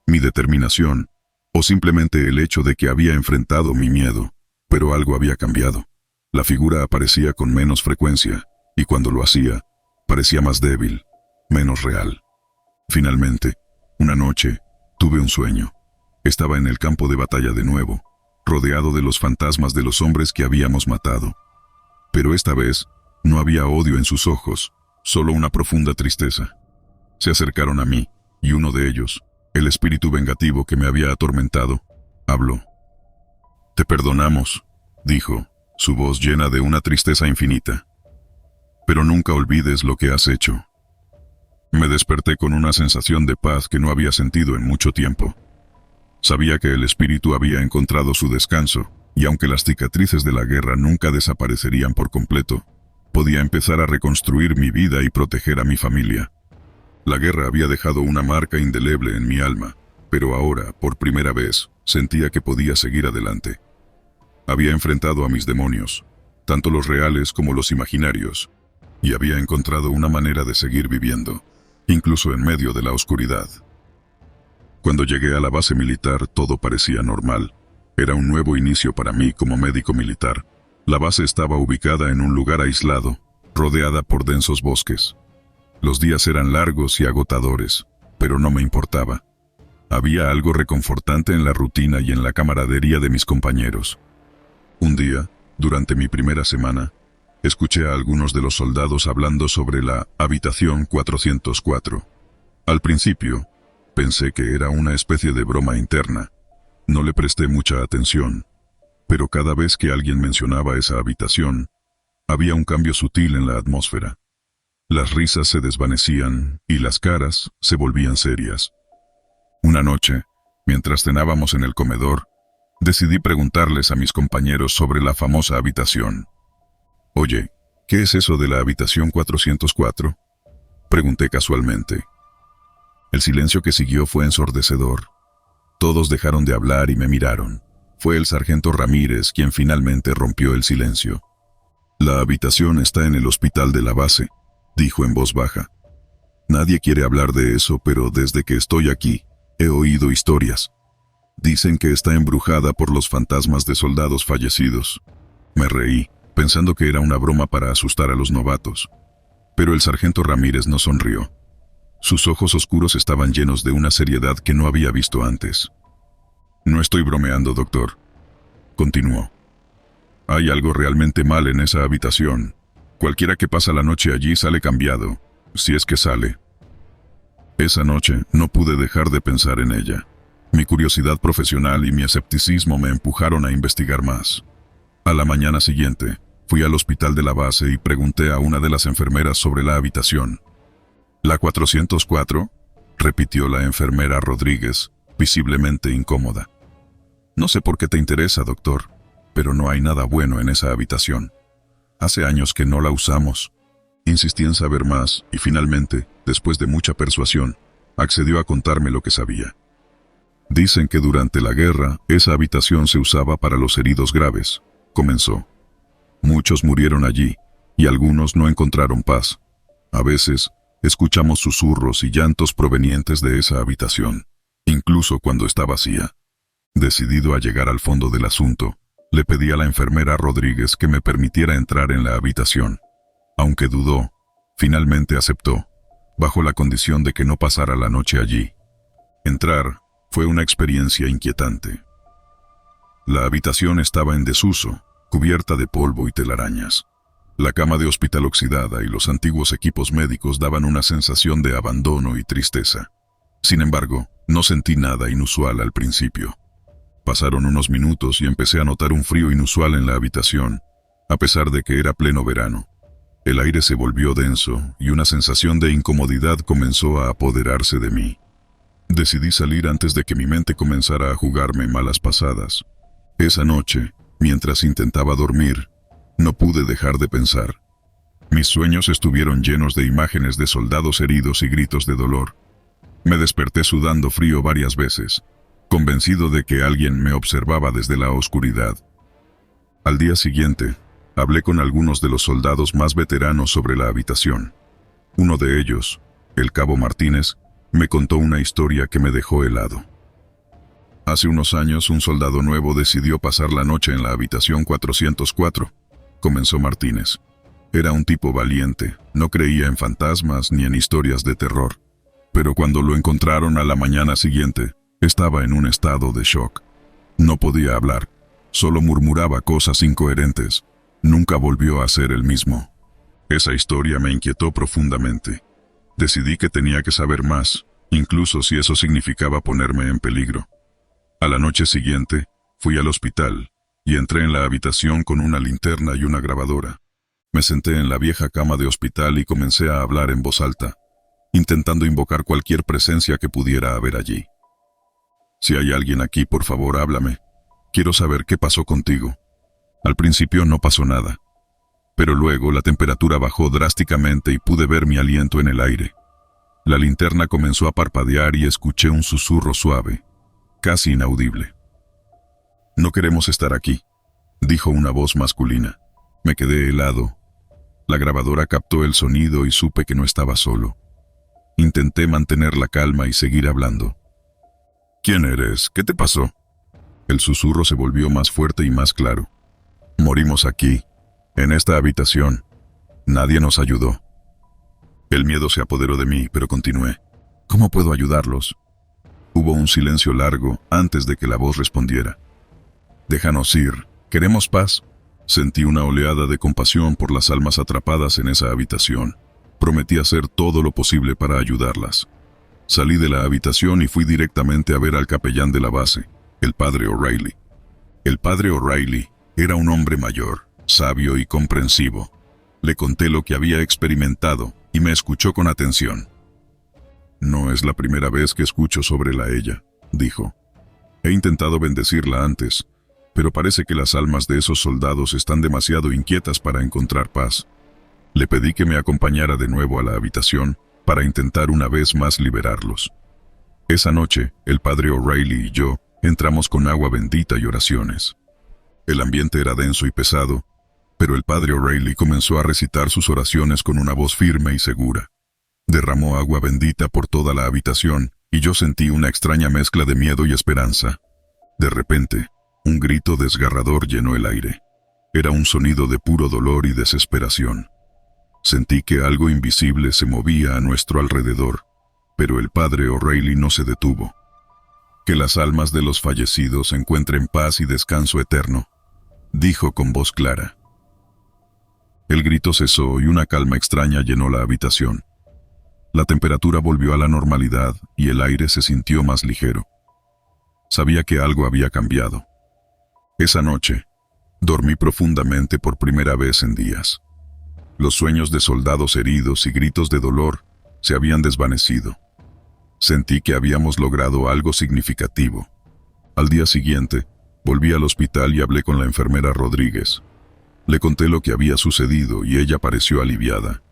Speaker 1: mi determinación, o simplemente el hecho de que había enfrentado mi miedo, pero algo había cambiado. La figura aparecía con menos frecuencia, y cuando lo hacía, parecía más débil, menos real. Finalmente, una noche, tuve un sueño. Estaba en el campo de batalla de nuevo, rodeado de los fantasmas de los hombres que habíamos matado. Pero esta vez, no había odio en sus ojos, solo una profunda tristeza. Se acercaron a mí, y uno de ellos, El espíritu vengativo que me había atormentado habló. «Te perdonamos», dijo, su voz llena de una tristeza infinita. «Pero nunca olvides lo que has hecho». Me desperté con una sensación de paz que no había sentido en mucho tiempo. Sabía que el espíritu había encontrado su descanso, y aunque las cicatrices de la guerra nunca desaparecerían por completo, podía empezar a reconstruir mi vida y proteger a mi familia. La guerra había dejado una marca indeleble en mi alma, pero ahora, por primera vez, sentía que podía seguir adelante. Había enfrentado a mis demonios, tanto los reales como los imaginarios, y había encontrado una manera de seguir viviendo, incluso en medio de la oscuridad. Cuando llegué a la base militar, todo parecía normal. Era un nuevo inicio para mí como médico militar. La base estaba ubicada en un lugar aislado, rodeada por densos bosques. Los días eran largos y agotadores, pero no me importaba. Había algo reconfortante en la rutina y en la camaradería de mis compañeros. Un día, durante mi primera semana, escuché a algunos de los soldados hablando sobre la habitación 404. Al principio, pensé que era una especie de broma interna. No le presté mucha atención, pero cada vez que alguien mencionaba esa habitación, había un cambio sutil en la atmósfera. Las risas se desvanecían y las caras se volvían serias. Una noche, mientras cenábamos en el comedor, decidí preguntarles a mis compañeros sobre la famosa habitación. «Oye, ¿qué es eso de la habitación 404?» Pregunté casualmente. El silencio que siguió fue ensordecedor. Todos dejaron de hablar y me miraron. Fue el sargento Ramírez quien finalmente rompió el silencio. «La habitación está en el hospital de la base», dijo en voz baja. «Nadie quiere hablar de eso, pero desde que estoy aquí, he oído historias. Dicen que está embrujada por los fantasmas de soldados fallecidos». Me reí, pensando que era una broma para asustar a los novatos. Pero el sargento Ramírez no sonrió. Sus ojos oscuros estaban llenos de una seriedad que no había visto antes. «No estoy bromeando, doctor», continuó. «Hay algo realmente mal en esa habitación. Cualquiera que pasa la noche allí sale cambiado, si es que sale». Esa noche no pude dejar de pensar en ella. Mi curiosidad profesional y mi escepticismo me empujaron a investigar más. A la mañana siguiente, fui al hospital de la base y pregunté a una de las enfermeras sobre la habitación. «¿La 404?» repitió la enfermera Rodríguez, visiblemente incómoda. «No sé por qué te interesa, doctor, pero no hay nada bueno en esa habitación. Hace años que no la usamos». Insistí en saber más y finalmente, después de mucha persuasión, accedió a contarme lo que sabía. «Dicen que durante la guerra, esa habitación se usaba para los heridos graves», comenzó. «Muchos murieron allí, y algunos no encontraron paz. A veces, escuchamos susurros y llantos provenientes de esa habitación, incluso cuando está vacía». Decidido a llegar al fondo del asunto, le pedí a la enfermera Rodríguez que me permitiera entrar en la habitación. Aunque dudó, finalmente aceptó, bajo la condición de que no pasara la noche allí. Entrar fue una experiencia inquietante. La habitación estaba en desuso, cubierta de polvo y telarañas. La cama de hospital oxidada y los antiguos equipos médicos daban una sensación de abandono y tristeza. Sin embargo, no sentí nada inusual al principio. Pasaron unos minutos y empecé a notar un frío inusual en la habitación, a pesar de que era pleno verano. El aire se volvió denso y una sensación de incomodidad comenzó a apoderarse de mí. Decidí salir antes de que mi mente comenzara a jugarme malas pasadas. Esa noche, mientras intentaba dormir, no pude dejar de pensar. Mis sueños estuvieron llenos de imágenes de soldados heridos y gritos de dolor. Me desperté sudando frío varias veces, convencido de que alguien me observaba desde la oscuridad. Al día siguiente, hablé con algunos de los soldados más veteranos sobre la habitación. Uno de ellos, el cabo Martínez, me contó una historia que me dejó helado. Hace unos años un soldado nuevo decidió pasar la noche en la habitación 404, comenzó Martínez. Era un tipo valiente, no creía en fantasmas ni en historias de terror. Pero cuando lo encontraron a la mañana siguiente, estaba en un estado de shock. No podía hablar, solo murmuraba cosas incoherentes. Nunca volvió a ser el mismo. Esa historia me inquietó profundamente. Decidí que tenía que saber más, incluso si eso significaba ponerme en peligro. A la noche siguiente, fui al hospital y entré en la habitación con una linterna y una grabadora. Me senté en la vieja cama de hospital y comencé a hablar en voz alta, intentando invocar cualquier presencia que pudiera haber allí. Si hay alguien aquí, por favor, háblame. Quiero saber qué pasó contigo. Al principio no pasó nada, pero luego la temperatura bajó drásticamente y pude ver mi aliento en el aire. La linterna comenzó a parpadear y escuché un susurro suave, casi inaudible. «No queremos estar aquí», dijo una voz masculina. Me quedé helado. La grabadora captó el sonido y supe que no estaba solo. Intenté mantener la calma y seguir hablando. «¿Quién eres? ¿Qué te pasó?» El susurro se volvió más fuerte y más claro. «Morimos aquí, en esta habitación. Nadie nos ayudó». El miedo se apoderó de mí, pero continué. «¿Cómo puedo ayudarlos?» Hubo un silencio largo antes de que la voz respondiera. «Déjanos ir. ¿Queremos paz?» Sentí una oleada de compasión por las almas atrapadas en esa habitación. Prometí hacer todo lo posible para ayudarlas. Salí de la habitación y fui directamente a ver al capellán de la base, el padre O'Reilly. El padre O'Reilly era un hombre mayor, sabio y comprensivo. Le conté lo que había experimentado y me escuchó con atención. «No es la primera vez que escucho sobre la ella», dijo. «He intentado bendecirla antes, pero parece que las almas de esos soldados están demasiado inquietas para encontrar paz». Le pedí que me acompañara de nuevo a la habitación para intentar una vez más liberarlos. Esa noche, el padre O'Reilly y yo entramos con agua bendita y oraciones. El ambiente era denso y pesado, pero el padre O'Reilly comenzó a recitar sus oraciones con una voz firme y segura. Derramó agua bendita por toda la habitación y yo sentí una extraña mezcla de miedo y esperanza. De repente, un grito desgarrador llenó el aire. Era un sonido de puro dolor y desesperación. Sentí que algo invisible se movía a nuestro alrededor, pero el padre O'Reilly no se detuvo. «Que las almas de los fallecidos encuentren paz y descanso eterno», dijo con voz clara. El grito cesó y una calma extraña llenó la habitación. La temperatura volvió a la normalidad y el aire se sintió más ligero. Sabía que algo había cambiado. Esa noche, dormí profundamente por primera vez en días. Los sueños de soldados heridos y gritos de dolor se habían desvanecido. Sentí que habíamos logrado algo significativo. Al día siguiente, volví al hospital y hablé con la enfermera Rodríguez. Le conté lo que había sucedido y ella pareció aliviada.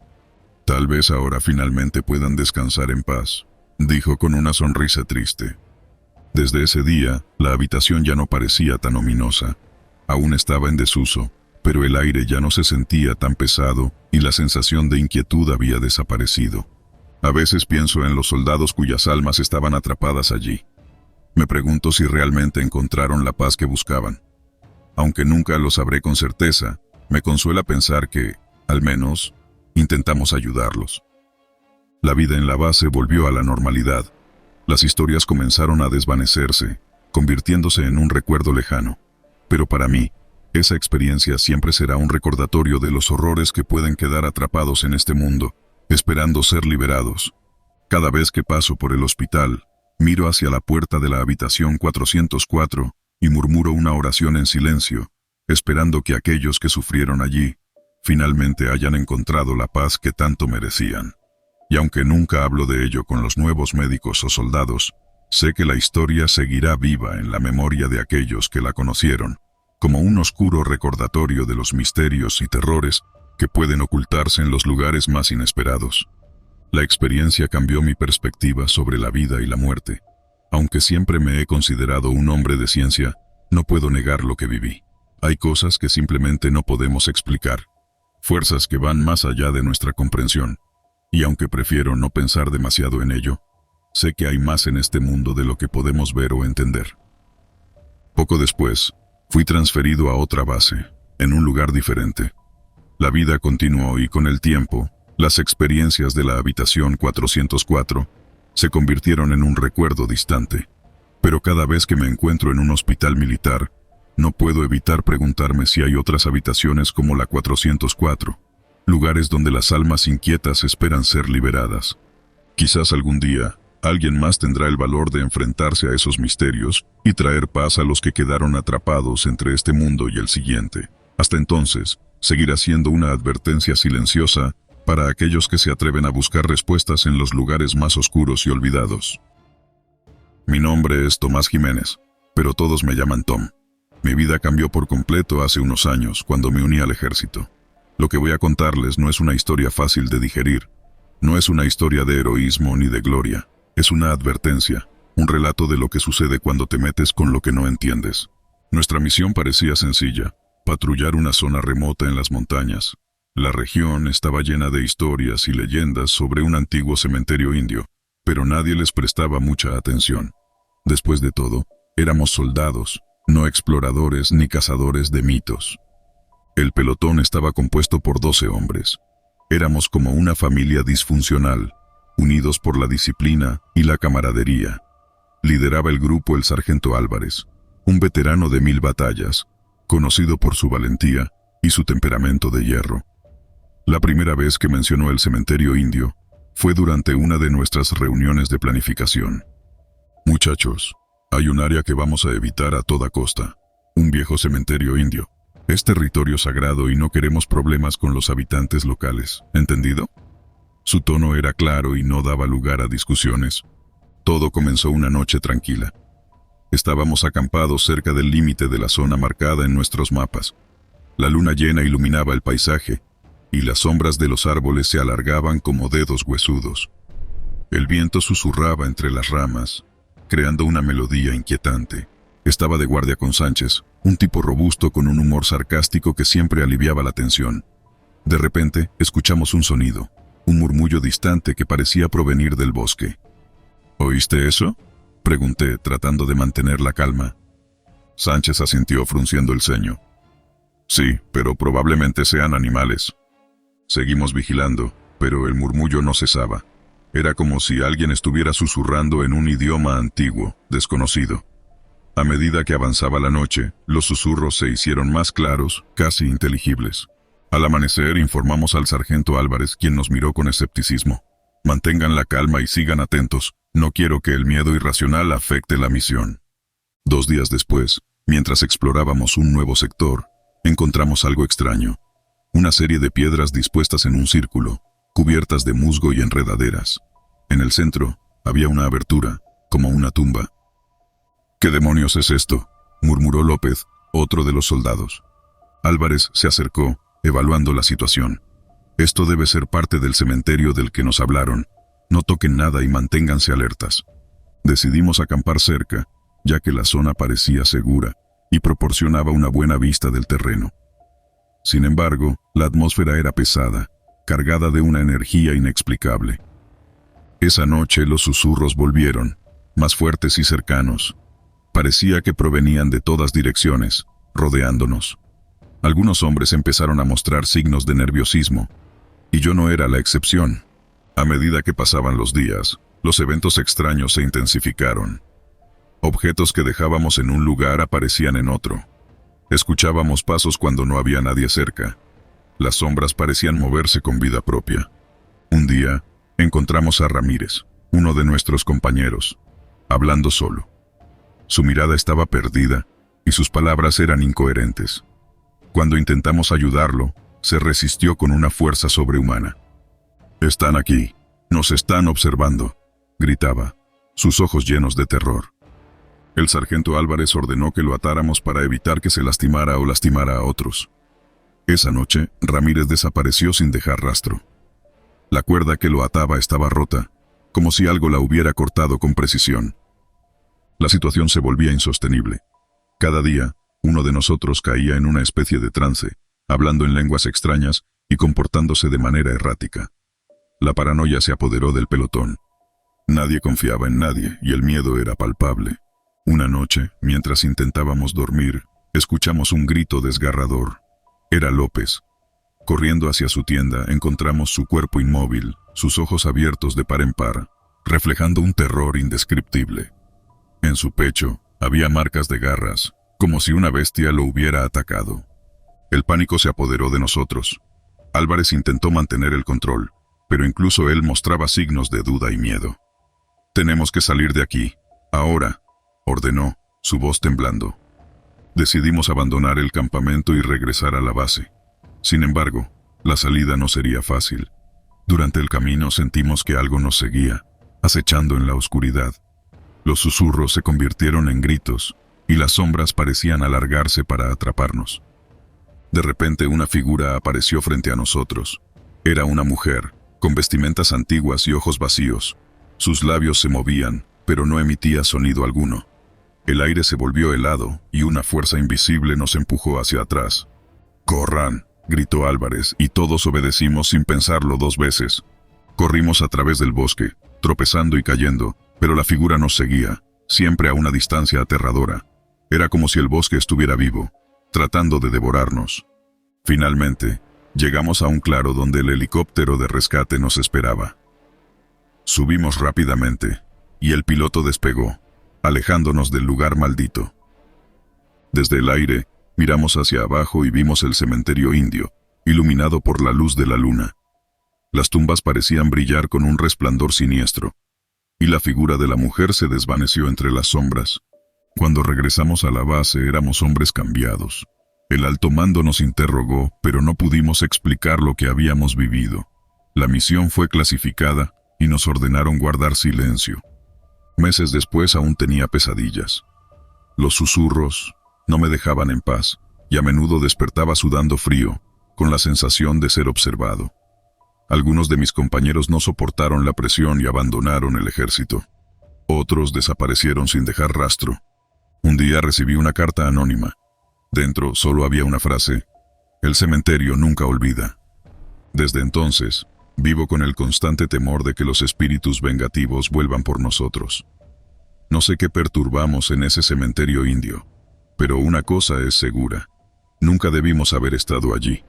Speaker 1: «Tal vez ahora finalmente puedan descansar en paz», dijo con una sonrisa triste. Desde ese día, la habitación ya no parecía tan ominosa. Aún estaba en desuso, pero el aire ya no se sentía tan pesado y la sensación de inquietud había desaparecido. A veces pienso en los soldados cuyas almas estaban atrapadas allí. Me pregunto si realmente encontraron la paz que buscaban. Aunque nunca lo sabré con certeza, me consuela pensar que, al menos, intentamos ayudarlos. La vida en la base volvió a la normalidad. Las historias comenzaron a desvanecerse, convirtiéndose en un recuerdo lejano. Pero para mí, esa experiencia siempre será un recordatorio de los horrores que pueden quedar atrapados en este mundo, esperando ser liberados. Cada vez que paso por el hospital, miro hacia la puerta de la habitación 404 y murmuro una oración en silencio, esperando que aquellos que sufrieron allí finalmente hayan encontrado la paz que tanto merecían. Y aunque nunca hablo de ello con los nuevos médicos o soldados, sé que la historia seguirá viva en la memoria de aquellos que la conocieron, como un oscuro recordatorio de los misterios y terrores que pueden ocultarse en los lugares más inesperados. La experiencia cambió mi perspectiva sobre la vida y la muerte. Aunque siempre me he considerado un hombre de ciencia, no puedo negar lo que viví. Hay cosas que simplemente no podemos explicar, fuerzas que van más allá de nuestra comprensión. Y aunque prefiero no pensar demasiado en ello, sé que hay más en este mundo de lo que podemos ver o entender. Poco después, fui transferido a otra base, en un lugar diferente. La vida continuó y con el tiempo, las experiencias de la habitación 404 se convirtieron en un recuerdo distante. Pero cada vez que me encuentro en un hospital militar, no puedo evitar preguntarme si hay otras habitaciones como la 404, lugares donde las almas inquietas esperan ser liberadas. Quizás algún día, Alguien más tendrá el valor de enfrentarse a esos misterios y traer paz a los que quedaron atrapados entre este mundo y el siguiente. Hasta entonces, seguirá siendo una advertencia silenciosa para aquellos que se atreven a buscar respuestas en los lugares más oscuros y olvidados. Mi nombre es Tomás Jiménez, pero todos me llaman Tom. Mi vida cambió por completo hace unos años cuando me uní al ejército. Lo que voy a contarles no es una historia fácil de digerir. No es una historia de heroísmo ni de gloria. Es una advertencia, un relato de lo que sucede cuando te metes con lo que no entiendes. Nuestra misión parecía sencilla: patrullar una zona remota en las montañas. La región estaba llena de historias y leyendas sobre un antiguo cementerio indio, pero nadie les prestaba mucha atención. Después de todo, éramos soldados, no exploradores ni cazadores de mitos. El pelotón estaba compuesto por 12 hombres. Éramos como una familia disfuncional, unidos por la disciplina y la camaradería. Lideraba el grupo el sargento Álvarez, un veterano de 1000 batallas, conocido por su valentía y su temperamento de hierro. La primera vez que mencionó el cementerio indio fue durante una de nuestras reuniones de planificación. Muchachos, hay un área que vamos a evitar a toda costa, un viejo cementerio indio. Es territorio sagrado y no queremos problemas con los habitantes locales, ¿entendido? Su tono era claro y no daba lugar a discusiones. Todo comenzó una noche tranquila. Estábamos acampados cerca del límite de la zona marcada en nuestros mapas. La luna llena iluminaba el paisaje, y las sombras de los árboles se alargaban como dedos huesudos. El viento susurraba entre las ramas, creando una melodía inquietante. Estaba de guardia con Sánchez, un tipo robusto con un humor sarcástico que siempre aliviaba la tensión. De repente, escuchamos un sonido. Un murmullo distante que parecía provenir del bosque. ¿Oíste eso?, pregunté, tratando de mantener la calma. Sánchez asintió frunciendo el ceño. Sí, pero probablemente sean animales. Seguimos vigilando, pero el murmullo no cesaba. Era como si alguien estuviera susurrando en un idioma antiguo, desconocido. A medida que avanzaba la noche, los susurros se hicieron más claros, casi inteligibles. Al amanecer informamos al sargento Álvarez, quien nos miró con escepticismo. Mantengan la calma y sigan atentos. No quiero que el miedo irracional afecte la misión. 2 días después, mientras explorábamos un nuevo sector, encontramos algo extraño. Una serie de piedras dispuestas en un círculo, cubiertas de musgo y enredaderas. En el centro había una abertura, como una tumba. ¿Qué demonios es esto?, murmuró López, otro de los soldados. Álvarez se acercó, evaluando la situación. Esto debe ser parte del cementerio del que nos hablaron. No toquen nada y manténganse alertas. Decidimos acampar cerca, ya que la zona parecía segura y proporcionaba una buena vista del terreno. Sin embargo, la atmósfera era pesada, cargada de una energía inexplicable. Esa noche los susurros volvieron, más fuertes y cercanos. Parecía que provenían de todas direcciones, rodeándonos. Algunos hombres empezaron a mostrar signos de nerviosismo, y yo no era la excepción. A medida que pasaban los días, los eventos extraños se intensificaron. Objetos que dejábamos en un lugar aparecían en otro. Escuchábamos pasos cuando no había nadie cerca. Las sombras parecían moverse con vida propia. Un día, encontramos a Ramírez, uno de nuestros compañeros, hablando solo. Su mirada estaba perdida y sus palabras eran incoherentes. Cuando intentamos ayudarlo, se resistió con una fuerza sobrehumana. «Están aquí, nos están observando», gritaba, sus ojos llenos de terror. El sargento Álvarez ordenó que lo atáramos para evitar que se lastimara o lastimara a otros. Esa noche, Ramírez desapareció sin dejar rastro. La cuerda que lo ataba estaba rota, como si algo la hubiera cortado con precisión. La situación se volvía insostenible. Cada día, uno de nosotros caía en una especie de trance, hablando en lenguas extrañas y comportándose de manera errática. La paranoia se apoderó del pelotón. Nadie confiaba en nadie y el miedo era palpable. Una noche, mientras intentábamos dormir, escuchamos un grito desgarrador. Era López. Corriendo hacia su tienda, encontramos su cuerpo inmóvil, sus ojos abiertos de par en par, reflejando un terror indescriptible. En su pecho había marcas de garras, como si una bestia lo hubiera atacado. El pánico se apoderó de nosotros. Álvarez intentó mantener el control, pero incluso él mostraba signos de duda y miedo. Tenemos que salir de aquí. Ahora, ordenó, su voz temblando. Decidimos abandonar el campamento y regresar a la base. Sin embargo, la salida no sería fácil. Durante el camino sentimos que algo nos seguía, acechando en la oscuridad. Los susurros se convirtieron en gritos, y las sombras parecían alargarse para atraparnos. De repente una figura apareció frente a nosotros. Era una mujer, con vestimentas antiguas y ojos vacíos. Sus labios se movían, pero no emitía sonido alguno. El aire se volvió helado, y una fuerza invisible nos empujó hacia atrás. «¡Corran!», gritó Álvarez, y todos obedecimos sin pensarlo 2 veces. Corrimos a través del bosque, tropezando y cayendo, pero la figura nos seguía, siempre a una distancia aterradora. Era como si el bosque estuviera vivo, tratando de devorarnos. Finalmente, llegamos a un claro donde el helicóptero de rescate nos esperaba. Subimos rápidamente, y el piloto despegó, alejándonos del lugar maldito. Desde el aire, miramos hacia abajo y vimos el cementerio indio, iluminado por la luz de la luna. Las tumbas parecían brillar con un resplandor siniestro, y la figura de la mujer se desvaneció entre las sombras. Cuando regresamos a la base éramos hombres cambiados. El alto mando nos interrogó, pero no pudimos explicar lo que habíamos vivido. La misión fue clasificada y nos ordenaron guardar silencio. Meses después aún tenía pesadillas. Los susurros no me dejaban en paz, y a menudo despertaba sudando frío, con la sensación de ser observado. Algunos de mis compañeros no soportaron la presión y abandonaron el ejército. Otros desaparecieron sin dejar rastro. Un día recibí una carta anónima. Dentro solo había una frase: «El cementerio nunca olvida». Desde entonces, vivo con el constante temor de que los espíritus vengativos vuelvan por nosotros. No sé qué perturbamos en ese cementerio indio, pero una cosa es segura: nunca debimos haber estado allí.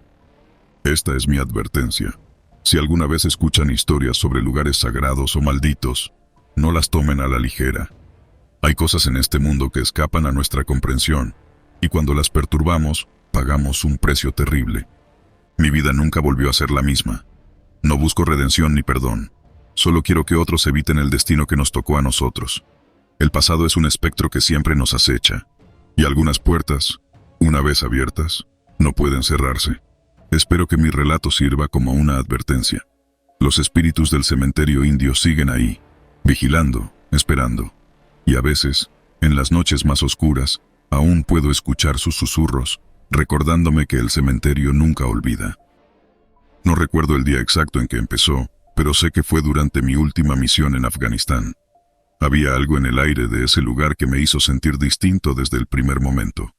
Speaker 1: Esta es mi advertencia. Si alguna vez escuchan historias sobre lugares sagrados o malditos, no las tomen a la ligera. Hay cosas en este mundo que escapan a nuestra comprensión, y cuando las perturbamos, pagamos un precio terrible. Mi vida nunca volvió a ser la misma. No busco redención ni perdón. Solo quiero que otros eviten el destino que nos tocó a nosotros. El pasado es un espectro que siempre nos acecha, y algunas puertas, una vez abiertas, no pueden cerrarse. Espero que mi relato sirva como una advertencia. Los espíritus del cementerio indio siguen ahí, vigilando, esperando. Y a veces, en las noches más oscuras, aún puedo escuchar sus susurros, recordándome que el cementerio nunca olvida. No recuerdo el día exacto en que empezó, pero sé que fue durante mi última misión en Afganistán. Había algo en el aire de ese lugar que me hizo sentir distinto desde el primer momento.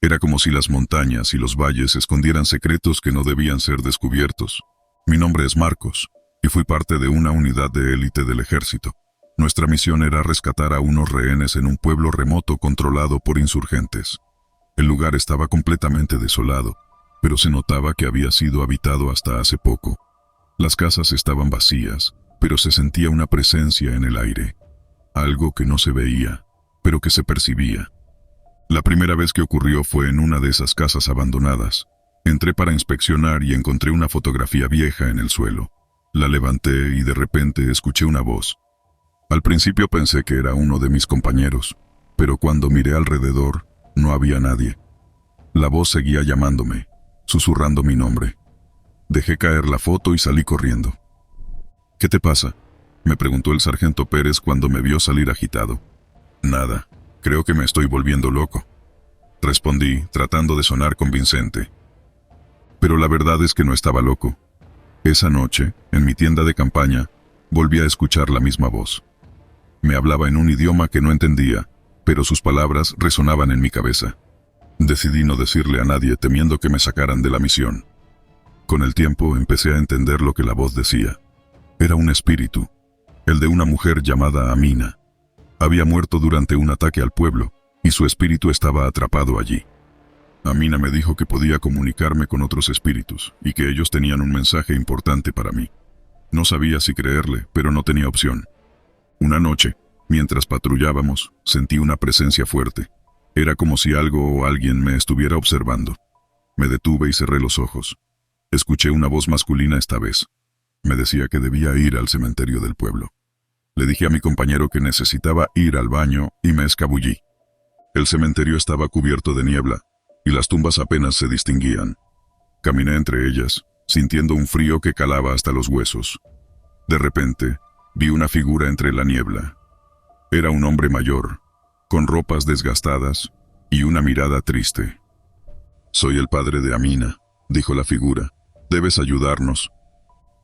Speaker 1: Era como si las montañas y los valles escondieran secretos que no debían ser descubiertos. Mi nombre es Marcos, y fui parte de una unidad de élite del ejército. Nuestra misión era rescatar a unos rehenes en un pueblo remoto controlado por insurgentes. El lugar estaba completamente desolado, pero se notaba que había sido habitado hasta hace poco. Las casas estaban vacías, pero se sentía una presencia en el aire. Algo que no se veía, pero que se percibía. La primera vez que ocurrió fue en una de esas casas abandonadas. Entré para inspeccionar y encontré una fotografía vieja en el suelo. La levanté y de repente escuché una voz. Al principio pensé que era uno de mis compañeros, pero cuando miré alrededor, no había nadie. La voz seguía llamándome, susurrando mi nombre. Dejé caer la foto y salí corriendo. «¿Qué te pasa?», me preguntó el sargento Pérez cuando me vio salir agitado. «Nada, creo que me estoy volviendo loco», respondí, tratando de sonar convincente. Pero la verdad es que no estaba loco. Esa noche, en mi tienda de campaña, volví a escuchar la misma voz. Me hablaba en un idioma que no entendía, pero sus palabras resonaban en mi cabeza. Decidí no decirle a nadie temiendo que me sacaran de la misión. Con el tiempo empecé a entender lo que la voz decía. Era un espíritu, el de una mujer llamada Amina. Había muerto durante un ataque al pueblo, y su espíritu estaba atrapado allí. Amina me dijo que podía comunicarme con otros espíritus, y que ellos tenían un mensaje importante para mí. No sabía si creerle, pero no tenía opción. Una noche, mientras patrullábamos, sentí una presencia fuerte. Era como si algo o alguien me estuviera observando. Me detuve y cerré los ojos. Escuché una voz masculina esta vez. Me decía que debía ir al cementerio del pueblo. Le dije a mi compañero que necesitaba ir al baño y me escabullí. El cementerio estaba cubierto de niebla y las tumbas apenas se distinguían. Caminé entre ellas, sintiendo un frío que calaba hasta los huesos. De repente, vi una figura entre la niebla. Era un hombre mayor, con ropas desgastadas y una mirada triste. «Soy el padre de Amina», dijo la figura. «Debes ayudarnos».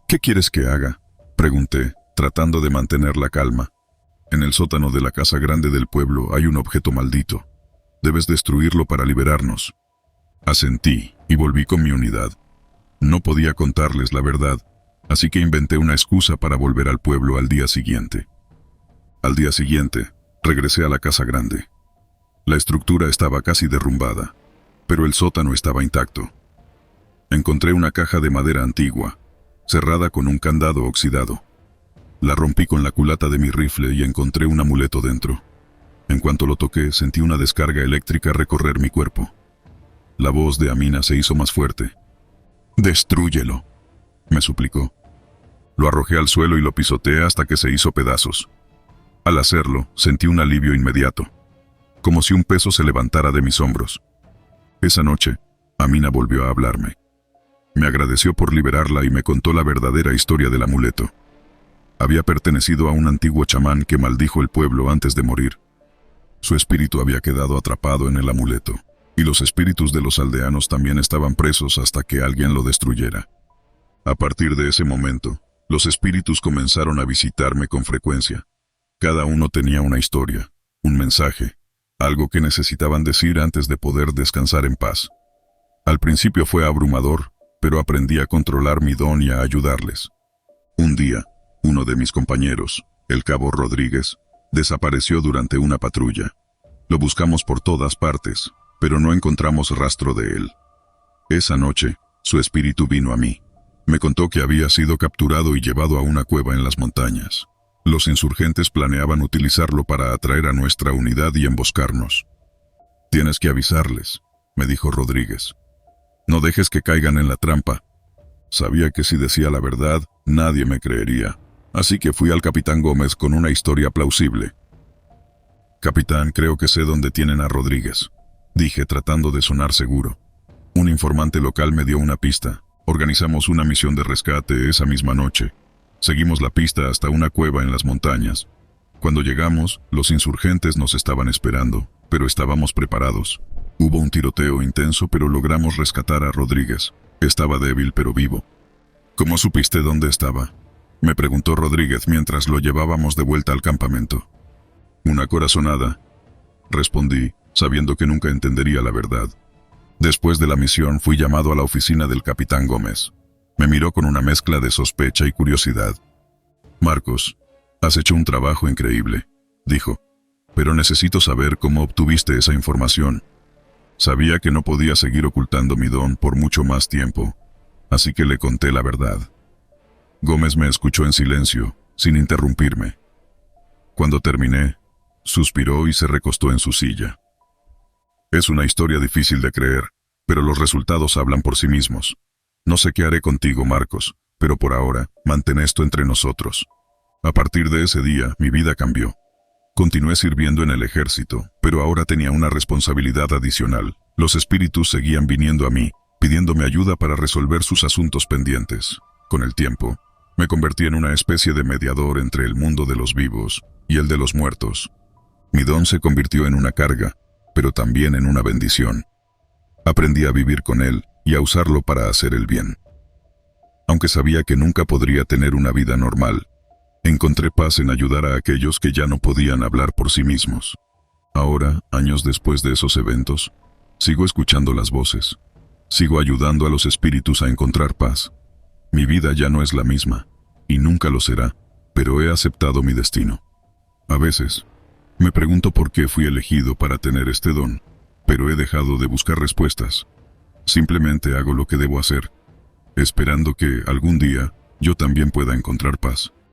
Speaker 1: «¿Qué quieres que haga?», pregunté, tratando de mantener la calma. «En el sótano de la casa grande del pueblo hay un objeto maldito. Debes destruirlo para liberarnos». Asentí y volví con mi unidad. No podía contarles la verdad, así que inventé una excusa para volver al pueblo al día siguiente. Al día siguiente, regresé a la casa grande. La estructura estaba casi derrumbada, pero el sótano estaba intacto. Encontré una caja de madera antigua, cerrada con un candado oxidado. La rompí con la culata de mi rifle y encontré un amuleto dentro. En cuanto lo toqué, sentí una descarga eléctrica recorrer mi cuerpo. La voz de Amina se hizo más fuerte. «Destrúyelo», me suplicó. Lo arrojé al suelo y lo pisoteé hasta que se hizo pedazos. Al hacerlo, sentí un alivio inmediato, como si un peso se levantara de mis hombros. Esa noche, Amina volvió a hablarme. Me agradeció por liberarla y me contó la verdadera historia del amuleto. Había pertenecido a un antiguo chamán que maldijo el pueblo antes de morir. Su espíritu había quedado atrapado en el amuleto, y los espíritus de los aldeanos también estaban presos hasta que alguien lo destruyera. A partir de ese momento, los espíritus comenzaron a visitarme con frecuencia. Cada uno tenía una historia, un mensaje, algo que necesitaban decir antes de poder descansar en paz. Al principio fue abrumador, pero aprendí a controlar mi don y a ayudarles. Un día, uno de mis compañeros, el cabo Rodríguez, desapareció durante una patrulla. Lo buscamos por todas partes, pero no encontramos rastro de él. Esa noche, su espíritu vino a mí. Me contó que había sido capturado y llevado a una cueva en las montañas. Los insurgentes planeaban utilizarlo para atraer a nuestra unidad y emboscarnos. «Tienes que avisarles», me dijo Rodríguez. «No dejes que caigan en la trampa». Sabía que si decía la verdad, nadie me creería, así que fui al capitán Gómez con una historia plausible. «Capitán, creo que sé dónde tienen a Rodríguez», dije tratando de sonar seguro. Un informante local me dio una pista. Organizamos una misión de rescate esa misma noche. Seguimos la pista hasta una cueva en las montañas. Cuando llegamos, los insurgentes nos estaban esperando, pero estábamos preparados. Hubo un tiroteo intenso, pero logramos rescatar a Rodríguez. Estaba débil, pero vivo. «¿Cómo supiste dónde estaba?», me preguntó Rodríguez mientras lo llevábamos de vuelta al campamento. «Una corazonada», respondí, sabiendo que nunca entendería la verdad. Después de la misión fui llamado a la oficina del capitán Gómez. Me miró con una mezcla de sospecha y curiosidad. «Marcos, has hecho un trabajo increíble», dijo, «pero necesito saber cómo obtuviste esa información». Sabía que no podía seguir ocultando mi don por mucho más tiempo, así que le conté la verdad. Gómez me escuchó en silencio, sin interrumpirme. Cuando terminé, suspiró y se recostó en su silla. «Es una historia difícil de creer, pero los resultados hablan por sí mismos. No sé qué haré contigo, Marcos, pero por ahora, mantén esto entre nosotros». A partir de ese día, mi vida cambió. Continué sirviendo en el ejército, pero ahora tenía una responsabilidad adicional. Los espíritus seguían viniendo a mí, pidiéndome ayuda para resolver sus asuntos pendientes. Con el tiempo, me convertí en una especie de mediador entre el mundo de los vivos y el de los muertos. Mi don se convirtió en una carga, pero también en una bendición. Aprendí a vivir con él y a usarlo para hacer el bien. Aunque sabía que nunca podría tener una vida normal, encontré paz en ayudar a aquellos que ya no podían hablar por sí mismos. Ahora, años después de esos eventos, sigo escuchando las voces. Sigo ayudando a los espíritus a encontrar paz. Mi vida ya no es la misma, y nunca lo será, pero he aceptado mi destino. A veces, me pregunto por qué fui elegido para tener este don, pero he dejado de buscar respuestas. Simplemente hago lo que debo hacer, esperando que, algún día, yo también pueda encontrar paz.